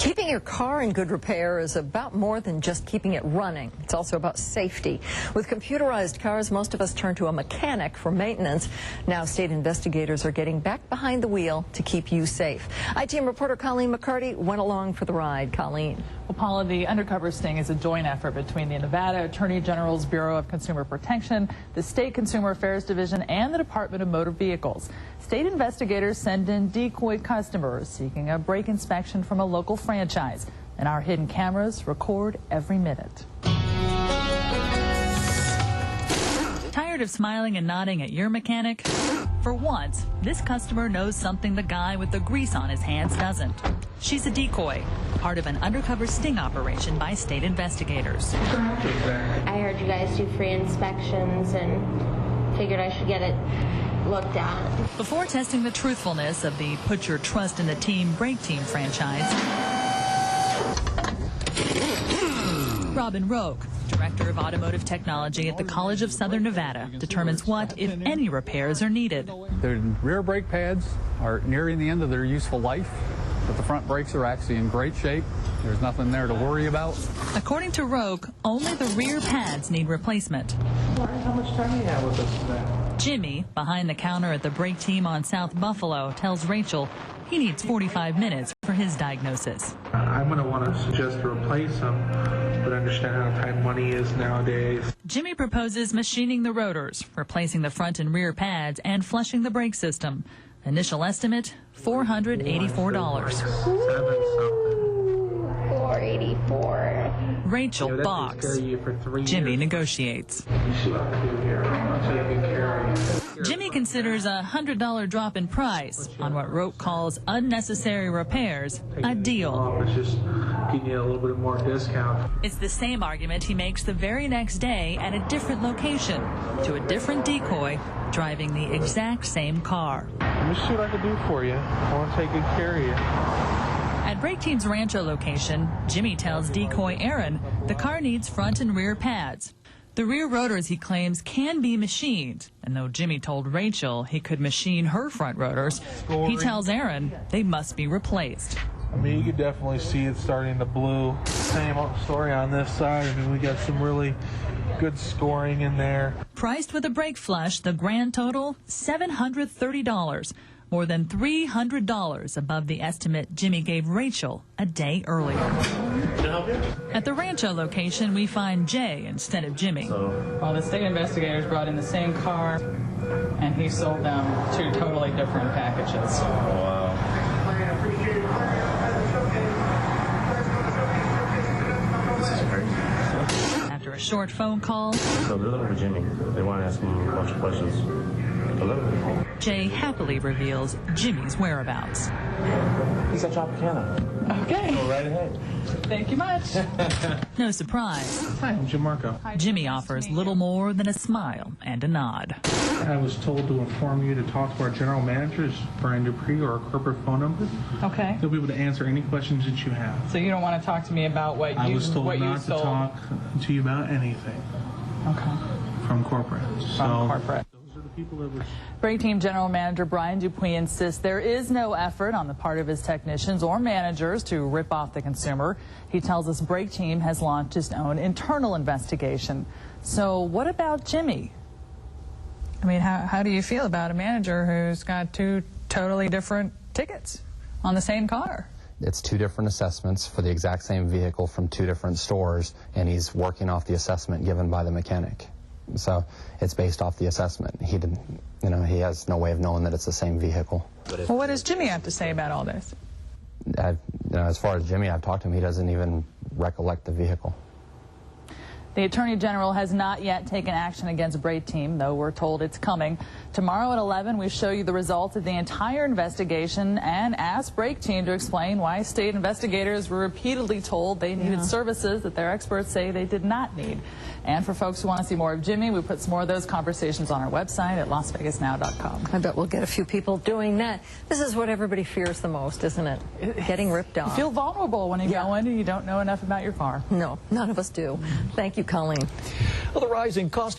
Keeping your car in good repair is about more than just keeping it running. It's also about safety. With computerized cars, most of us turn to a mechanic for maintenance. Now state investigators are getting back behind the wheel to keep you safe. I-Team reporter Colleen McCarty went along for the ride. Colleen. Well, Paula, the Undercover sting is a joint effort between the Nevada Attorney General's Bureau of Consumer Protection, the State Consumer Affairs Division, and the Department of Motor Vehicles. State investigators send in decoy customers seeking a brake inspection from a local franchise, and our hidden cameras record every minute. Tired of smiling and nodding at your mechanic? For once, this customer knows something the guy with the grease on his hands doesn't. She's a decoy, part of an undercover sting operation by state investigators. I heard you guys do free inspections and figured I should get it looked at. Before testing the truthfulness of the Put Your Trust in the Team brake team franchise, Robin Roque, Director of Automotive Technology at the College of Southern Nevada, determines what, if any, repairs are needed. The rear brake pads are nearing the end of their useful life, but the front brakes are actually in great shape. There's nothing there to worry about. According to Roque, only the rear pads need replacement. How much time do you have with us today? Jimmy, behind the counter at the brake team on South Buffalo, tells Rachel he needs 45 minutes for his diagnosis. I'm going to want to suggest to replace them, but understand how tight money is nowadays. Jimmy proposes machining the rotors, replacing the front and rear pads, and flushing the brake system. Initial estimate, $484. $484. Rachel balks. Jimmy negotiates. Jimmy considers a $100 drop in price on what Roque calls unnecessary repairs a deal. Just give you a little bit more discount. It's the same argument he makes the very next day at a different location to a different decoy driving the exact same car. Let me see what I can do for you. I want to take good care of you. At Brake Team's Rancho location, Jimmy tells decoy Aaron the car needs front and rear pads. The rear rotors, he claims, can be machined, and though Jimmy told Rachel he could machine her front rotors, he tells Aaron they must be replaced. I mean, you can definitely see it starting to blue. Same story on this side. I mean, we got some really good scoring in there. Priced with a brake flush, the grand total, $730. More than $300 above the estimate Jimmy gave Rachel a day earlier. Can I help you? At the Rancho location, we find Jay instead of Jimmy. Well, the state investigators brought in the same car, and he sold them two totally different packages. Wow. This is crazy. After a short phone call, So they're looking for Jimmy. They want to ask him a bunch of questions. Hello? Jay happily reveals Jimmy's whereabouts. He's at Tropicana. Okay. Go right ahead. Thank you much. No surprise, Hi, I'm Jim Marco. Jimmy offers little more than a smile and a nod. I was told to inform you to talk to our general managers, Brian Dupree, or our corporate phone number. Okay. They'll be able to answer any questions that you have. So you don't want to talk to me about what I you was told what you not to sold? talk to you about anything Okay. from corporate. From corporate. Those are the people that were... Brake Team General Manager Brian Dupuis insists there is no effort on the part of his technicians or managers to rip off the consumer. He tells us Brake Team has launched its own internal investigation. So what about Jimmy? I mean, how do you feel about a manager who's got two totally different tickets on the same car? It's two different assessments for the exact same vehicle from two different stores, and he's working off the assessment given by the mechanic. So it's based off the assessment. He didn't, he has no way of knowing that it's the same vehicle. Well, what does Jimmy have to say about all this? As far as Jimmy, I've talked to him, he doesn't even recollect the vehicle. The Attorney General has not yet taken action against Brake Team, though we're told it's coming. Tomorrow at 11, we show you the results of the entire investigation and ask Brake Team to explain why state investigators were repeatedly told they needed services that their experts say they did not need. And for folks who want to see more of Jimmy, we put some more of those conversations on our website at LasVegasNow.com. I bet we'll get a few people doing that. This is what everybody fears the most, isn't it? Getting ripped off. You feel vulnerable when you go in and you don't know enough about your car. No, none of us do. Thank you, Colleen. Well, the rising cost